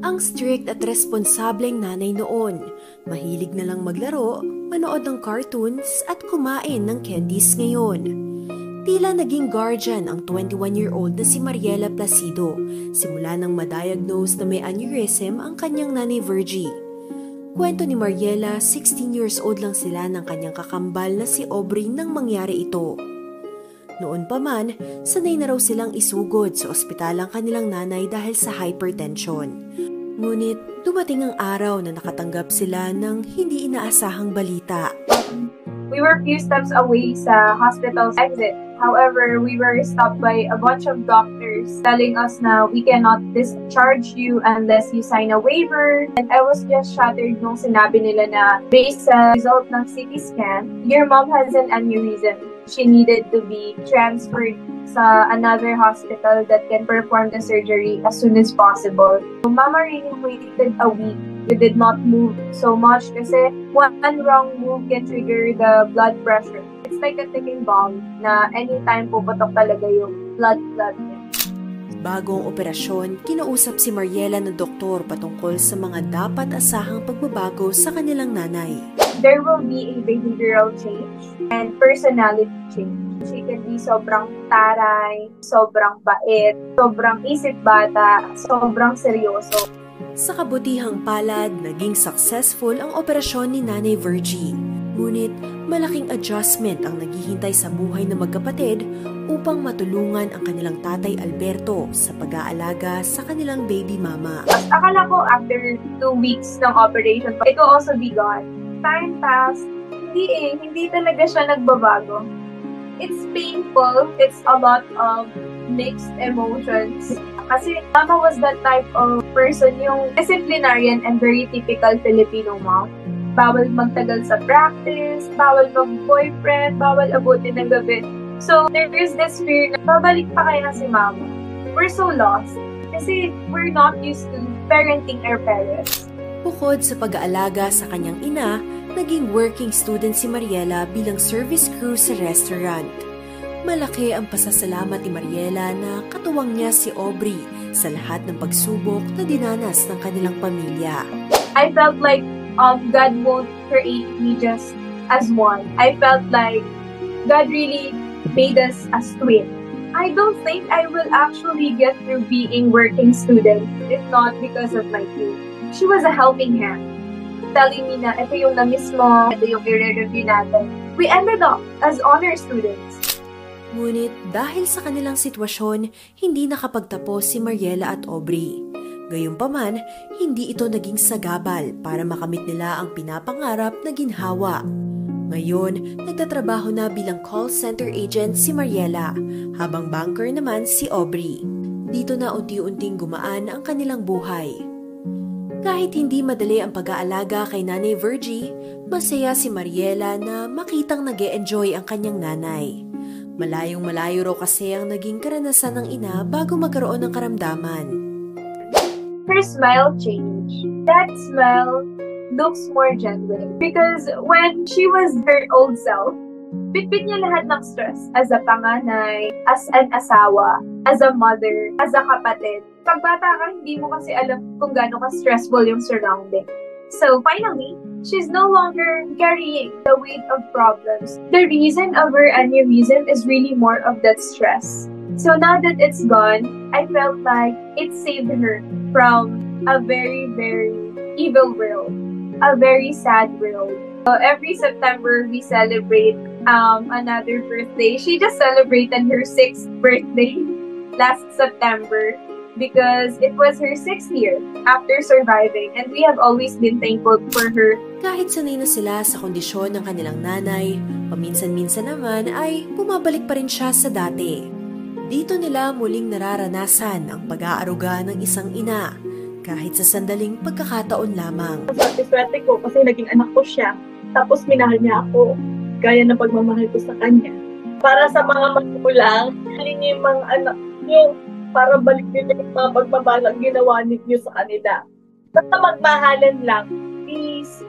Ang strict at responsableng nanay noon. Mahilig na lang maglaro, manood ng cartoons at kumain ng candies ngayon. Tila naging guardian ang 21-year-old na si Mariela Placido simula nang ma-diagnose na may aneurysm ang kanyang nanay Virgie. Kwento ni Mariela, 16 years old lang sila ng kanyang kakambal na si Aubrey nang mangyari ito. Noon pa man, sanay na raw silang isugod sa ospital ang kanilang nanay dahil sa hypertension. Ngunit dumating ang araw na nakatanggap sila ng hindi inaasahang balita. We were few steps away sa hospital's exit. However, we were stopped by a bunch of doctors telling us na we cannot discharge you unless you sign a waiver. And I was just shattered nung sinabi nila na based sa result ng CT scan, your mom has an aneurysm. She needed to be transferred sa another hospital that can perform the surgery as soon as possible. So, Mama really waited a week. We did not move so much kasi one wrong move can trigger the blood pressure. It's like a ticking bomb na anytime puputok talaga yung blood niya. Bago ang operasyon, kinausap si Mariela ng doktor patungkol sa mga dapat asahang pagbabago sa kanilang nanay. There will be a behavioral change and personality change. She can be sobrang taray, sobrang bait, sobrang isip bata, sobrang seryoso. Sa kabutihang palad, naging successful ang operasyon ni Nanay Virgie. Ngunit malaking adjustment ang naghihintay sa buhay ng magkapatid upang matulungan ang kanilang tatay Alberto sa pag-aalaga sa kanilang baby mama. Akala ko after 2 weeks ng operation, it will also be gone. Time passed, hindi talaga siya nagbabago. It's painful, it's a lot of mixed emotions. Kasi Mama was that type of person, yung disciplinarian and very typical Filipino mom. Bawal magtagal sa practice, bawal mag-boyfriend, bawal abutin ng gabi. So, there is this fear na babalik pa kaya si Mama. We're so lost kasi we're not used to parenting our parents. Bukod sa pag-aalaga sa kanyang ina, naging working student si Mariela bilang service crew sa restaurant. Malaki ang pasasalamat ni Mariela na katuwang niya si Aubrey sa lahat ng pagsubok na dinanas ng kanilang pamilya. I felt like God won't create me just as one. I felt like God really made us as twins. I don't think I will actually get through being working student if not because of my kid. She was a helping hand, telling me na ito yung na-miss mo, ito yung i-review natin. We ended up as honor students. Ngunit dahil sa kanilang sitwasyon, hindi nakapagtapos si Mariela at Aubrey. Gayunpaman, hindi ito naging sagabal para makamit nila ang pinapangarap na ginhawa. Ngayon, nagtatrabaho na bilang call center agent si Mariela, habang banker naman si Aubrey. Dito na unti-unting gumaan ang kanilang buhay. Kahit hindi madali ang pag-aalaga kay Nanay Virgie, masaya si Mariela na makitang nag-e-enjoy ang kanyang nanay. Malayong-malayo raw kasi ang naging karanasan ng ina bago magkaroon ng karamdaman. Her smile changed. That smile looks more genuine. Because when she was her old self, bitbit niya lahat ng stress as a panganay, as an asawa, as a mother, as a kapatid. Pag bata ka, hindi mo kasi alam kung gaano ka stressful yung surrounding. So finally, she's no longer carrying the weight of problems. The reason of her aneurysm is really more of that stress. So now that it's gone, I felt like it saved her from a very, very evil world, a very sad world. So every September, we celebrate another birthday. She just celebrated her 6th birthday last September because it was her 6th year after surviving, and we have always been thankful for her. Kahit sanay na sila sa kondisyon ng kanilang nanay, paminsan-minsan naman ay bumabalik pa rin siya sa dati. Dito nila muling nararanasan ang pag-aaruga ng isang ina, kahit sa sandaling pagkakataon lamang. Swerte ko kasi naging anak ko siya, tapos minahal niya ako, gaya ng pagmamahal ko sa kanya. Para sa mga magulang, halin niyo yung mga anak niyo, para balik niyo yung mga pagbabalang ginawa niyo sa kanila. Basta magmahalan lang, please.